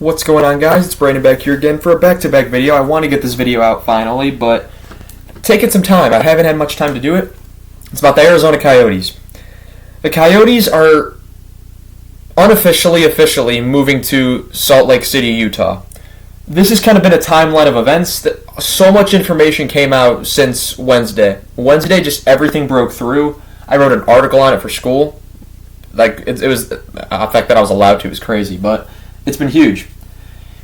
What's going on, guys? It's Brandon back here again for a back-to-back video. I want to get this video out finally, but taking some time. I haven't had much time to do it. It's about the Arizona Coyotes. The Coyotes are officially moving to Salt Lake City, Utah. This has kind of been a timeline of events that so much information came out since Wednesday. Wednesday, just everything broke through. I wrote an article on it for school. It was the fact that I was allowed to is crazy, but it's been huge.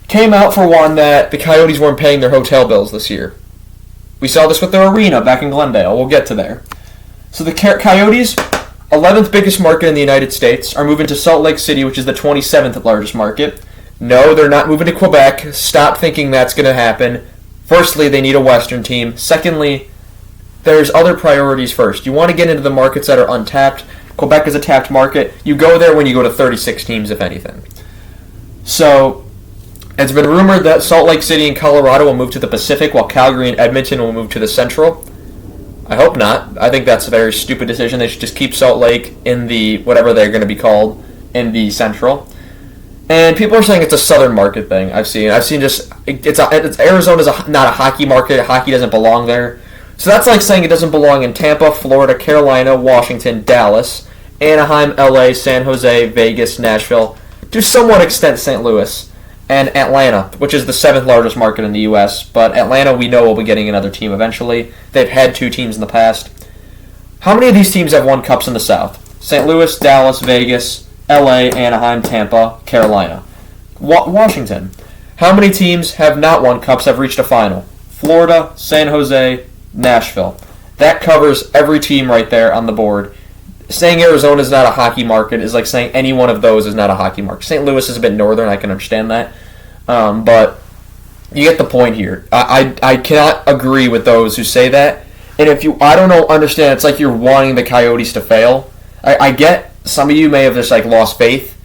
Came out for one that the Coyotes weren't paying their hotel bills this year. We saw this with their arena back in Glendale. We'll get to there. So the Coyotes, 11th biggest market in the United States, are moving to Salt Lake City, which is the 27th largest market. No, they're not moving to Quebec. Stop thinking that's going to happen. Firstly, they need a Western team. Secondly, there's other priorities first. You want to get into the markets that are untapped. Quebec is a tapped market. You go there when you go to 36 teams, if anything. So, it's been rumored that Salt Lake City and Colorado will move to the Pacific, while Calgary and Edmonton will move to the Central. I hope not. I think that's a very stupid decision. They should just keep Salt Lake in the, whatever they're going to be called, in the Central. And people are saying it's a Southern market thing. I've seen just, Arizona's not a hockey market. Hockey doesn't belong there. So that's like saying it doesn't belong in Tampa, Florida, Carolina, Washington, Dallas, Anaheim, LA, San Jose, Vegas, Nashville, to somewhat extent St. Louis, and Atlanta, which is the 7th largest market in the U.S., but Atlanta we know will be getting another team eventually. They've had 2 teams in the past. How many of these teams have won cups in the South? St. Louis, Dallas, Vegas, LA, Anaheim, Tampa, Carolina. Washington. How many teams have not won cups, have reached a final? Florida, San Jose, Nashville. That covers every team right there on the board. Saying Arizona is not a hockey market is like saying any one of those is not a hockey market. St. Louis is a bit northern, I can understand that. But you get the point here. I cannot agree with those who say that. And if you, I don't know, understand, it's like you're wanting the Coyotes to fail. I get some of you may have just like lost faith.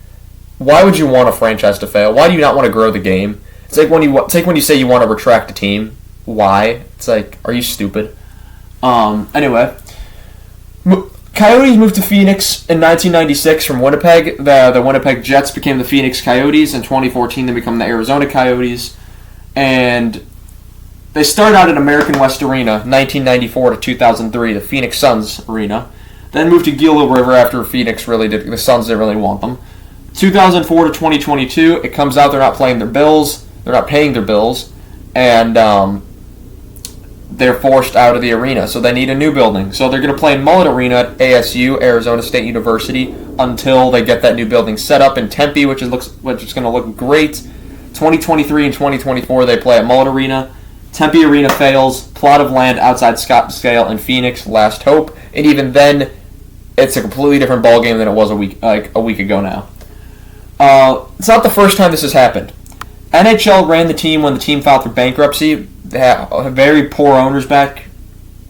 Why would you want a franchise to fail? Why do you not want to grow the game? It's like when you say you want to retract a team. Why? It's like, are you stupid? Anyway. Coyotes moved to Phoenix in 1996 from Winnipeg. The Winnipeg Jets became the Phoenix Coyotes. In 2014, they become the Arizona Coyotes. And they started out at American West Arena, 1994 to 2003, the Phoenix Suns Arena. Then moved to Gila River after Phoenix the Suns didn't really want them. 2004 to 2022, it comes out they're not paying their bills. They're not paying their bills. And they're forced out of the arena, so they need a new building. So they're going to play in Mullet Arena at ASU, Arizona State University, until they get that new building set up in Tempe, which is going to look great. 2023 and 2024, they play at Mullet Arena. Tempe Arena fails. Plot of land outside Scottsdale and Phoenix, last hope. And even then, it's a completely different ballgame than it was a week ago now. It's not the first time this has happened. NHL ran the team when the team filed for bankruptcy. They had very poor owners back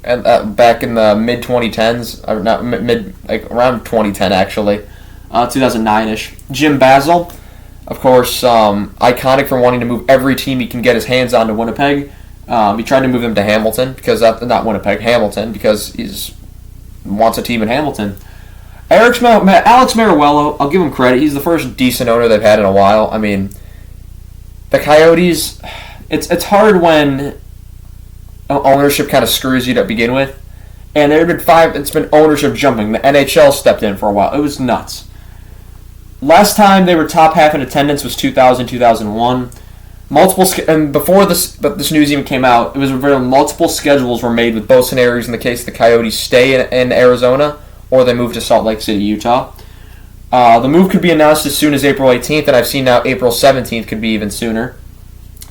in the mid 2010s, or not mid, like around 2010 actually, 2009ish. Jim Basil, of course, iconic for wanting to move every team he can get his hands on to Winnipeg. He tried to move them to Hamilton Hamilton because he wants a team in Hamilton. Alex Mariuello, I'll give him credit. He's the first decent owner they've had in a while. I mean, the Coyotes. It's hard when ownership kind of screws you to begin with, and it's been ownership jumping. The NHL stepped in for a while. It was nuts. Last time they were top half in attendance was 2000, 2001. And before this news even came out, it was multiple schedules were made with both scenarios in the case the Coyotes stay in Arizona or they move to Salt Lake City, Utah. The move could be announced as soon as April 18th, and I've seen now April 17th could be even sooner.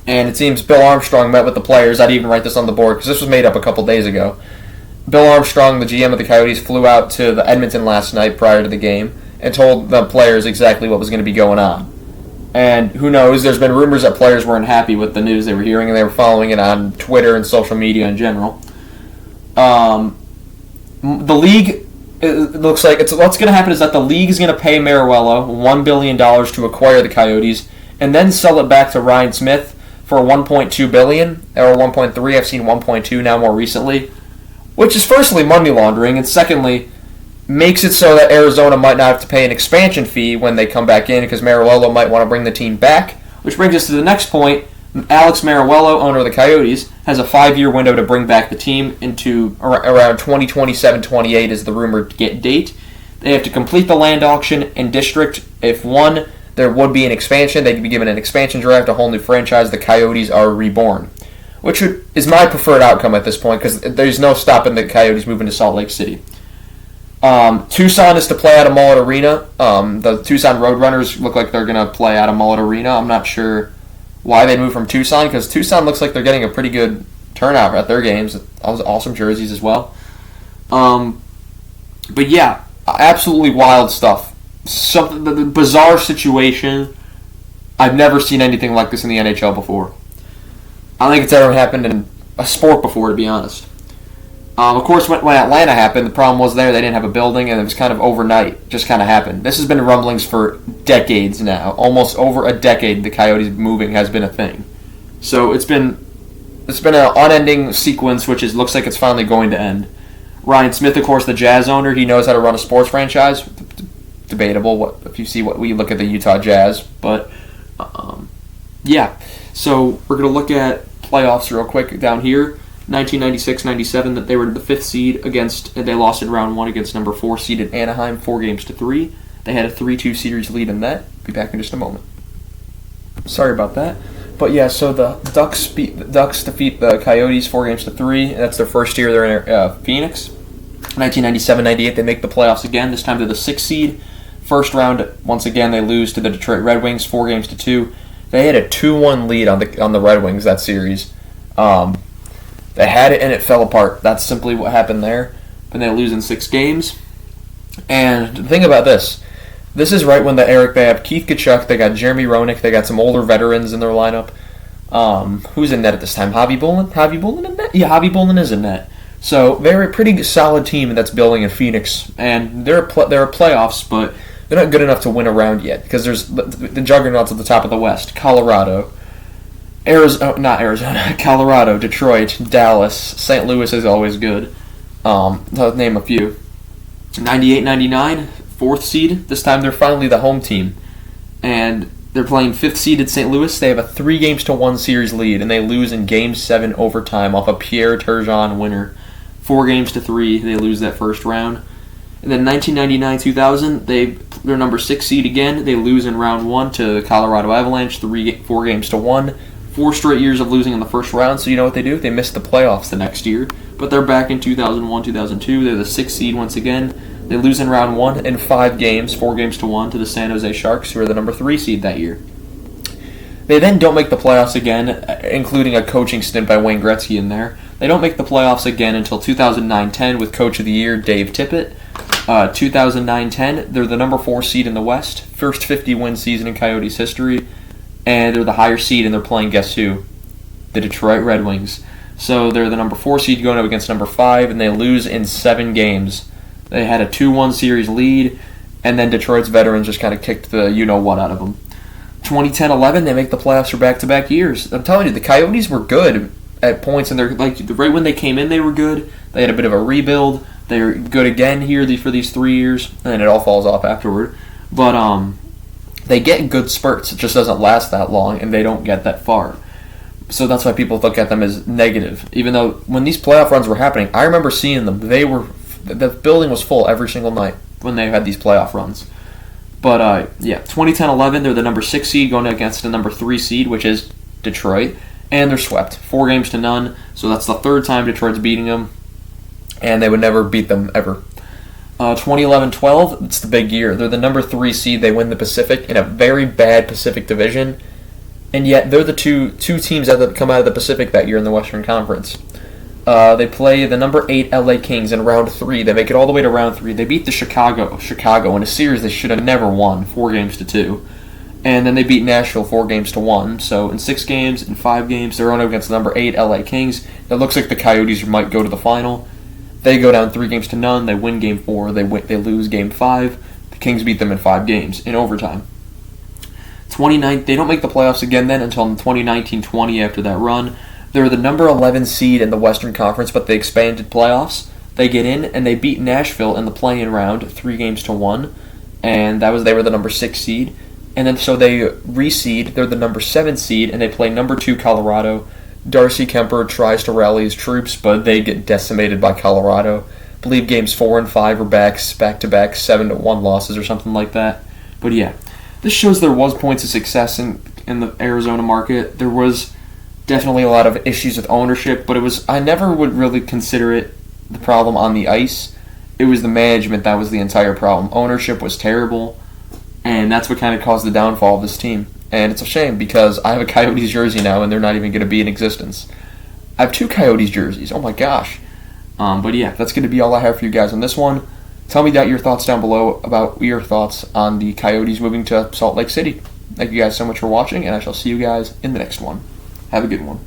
And it seems Bill Armstrong met with the players. I'd even write this on the board because this was made up a couple days ago. Bill Armstrong, the GM of the Coyotes, flew out to the Edmonton last night prior to the game and told the players exactly what was going to be going on. And who knows, there's been rumors that players weren't happy with the news they were hearing and they were following it on Twitter and social media in general. The league, it looks like what's going to happen is that the league is going to pay Mariuello $1 billion to acquire the Coyotes and then sell it back to Ryan Smith for $1.2 billion, or $1.3, I've seen $1.2 now more recently, which is firstly money laundering, and secondly, makes it so that Arizona might not have to pay an expansion fee when they come back in because Mariuello might want to bring the team back, Which brings us to the next point. Alex Mariuello, owner of the Coyotes, has a 5-year window to bring back the team into around 2027-28 is the rumored date. They have to complete the land auction in district. If won, there would be an expansion. They'd be given an expansion draft, a whole new franchise. The Coyotes are reborn, which is my preferred outcome at this point because there's no stopping the Coyotes moving to Salt Lake City. Tucson is to play out of Mullet Arena. The Tucson Roadrunners look like they're going to play out of Mullet Arena. I'm not sure why they moved from Tucson because Tucson looks like they're getting a pretty good turnout at their games. Awesome jerseys as well. But yeah, absolutely wild stuff. The bizarre situation. I've never seen anything like this in the NHL before. I don't think it's ever happened in a sport before, to be honest. Of course, when Atlanta happened, the problem was they didn't have a building, and it was kind of overnight, just kind of happened. This has been rumblings for decades now. Almost over a decade, the Coyotes moving has been a thing. So it's been an unending sequence, which looks like it's finally going to end. Ryan Smith, of course, the Jazz owner, he knows how to run a sports franchise. Debatable if you see what we look at the Utah Jazz, but yeah. So we're gonna look at playoffs real quick down here. 1996-97, that they were the 5th seed they lost in round 1 against number 4 seeded Anaheim, 4-3. They had a 3-2 series lead in that. Be back in just a moment. Sorry about that. But yeah, so the Ducks defeat the Coyotes 4-3. That's their first year they're in Phoenix. 1997-98, they make the playoffs again. This time they're the 6th seed. First round, once again, they lose to the Detroit Red Wings 4-2. They had a 2-1 lead on the Red Wings that series. They had it and it fell apart. That's simply what happened there. But they lose in 6 games. And the thing about this is right when they have Keith Tkachuk, they got Jeremy Roenick, they got some older veterans in their lineup. Who's in net at this time? Javi Bolin? Javi Bolin in net? Yeah, Javi Bolin is in net. So they're a pretty solid team that's building in Phoenix. And they're a playoffs, but they're not good enough to win a round yet. Because there's the juggernauts at the top of the West. Colorado, Colorado, Detroit, Dallas, St. Louis is always good. I'll name a few. 98-99, 4th seed. This time they're finally the home team. And they're playing 5th seeded St. Louis. They have a 3-1 series lead, and they lose in Game 7 overtime off a Pierre Turgeon winner. 4-3, they lose that first round. And then 1999-2000, they're number 6 seed again. They lose in round 1 to the Colorado Avalanche, 4-1. 4 straight years of losing in the first round, so you know what they do? They miss the playoffs the next year. But they're back in 2001-2002. They're the 6th seed once again. They lose in round 1 in 5 games, 4-1 to the San Jose Sharks, who are the number 3 seed that year. They then don't make the playoffs again, including a coaching stint by Wayne Gretzky in there. They don't make the playoffs again until 2009-10 with Coach of the Year Dave Tippett. 2009-10, they're the number 4 seed in the West. First 50-win season in Coyotes history. And they're the higher seed, and they're playing, guess who? The Detroit Red Wings. So they're the number 4 seed going up against number 5, and they lose in 7 games. They had a 2-1 series lead, and then Detroit's veterans just kind of kicked the you-know-what out of them. 2010-11, they make the playoffs for back-to-back years. I'm telling you, the Coyotes were good at points, and they're like right when they came in, they were good. They had a bit of a rebuild. They were good again here for these 3 years, and then it all falls off afterward. But they get good spurts. It just doesn't last that long, and they don't get that far. So that's why people look at them as negative. Even though when these playoff runs were happening, I remember seeing them. The building was full every single night when they had these playoff runs. But, 2010-11, they're the number 6 seed going against the number 3 seed, which is Detroit. And they're swept. 4-0. So that's the 3rd time Detroit's beating them. And they would never beat them ever. 2011-12, it's the big year. They're the number 3 seed. They win the Pacific in a very bad Pacific division. And yet they're the two teams that come out of the Pacific that year in the Western Conference. They play the number 8 LA Kings in round 3. They make it all the way to round 3. They beat the Chicago in a series they should have never won, 4-2. And then they beat Nashville 4-1. So in 6 games, in 5 games, they're on against the number 8 LA Kings. It looks like the Coyotes might go to the final. They go down 3-0. They win Game 4. They lose Game 5. The Kings beat them in 5 games in overtime. They don't make the playoffs again then until 2019-20 after that run. They're the number 11 seed in the Western Conference, but they expanded playoffs. They get in and they beat Nashville in the play-in round 3-1, and they were the number 6 seed. And then so they reseed. They're the number 7 seed, and they play number 2 Colorado. Darcy Kemper tries to rally his troops, but they get decimated by Colorado. I believe games 4 and 5 are back-to-back 7-1 losses or something like that. But yeah, this shows there was points of success in the Arizona market. There was definitely a lot of issues with ownership, but I never would really consider it the problem on the ice. It was the management that was the entire problem. Ownership was terrible, and that's what kind of caused the downfall of this team. And it's a shame because I have a Coyotes jersey now, and they're not even going to be in existence. I have 2 Coyotes jerseys. Oh my gosh. But yeah, that's going to be all I have for you guys on this one. Tell me your thoughts down below about your thoughts on the Coyotes moving to Salt Lake City. Thank you guys so much for watching, and I shall see you guys in the next one. Have a good one.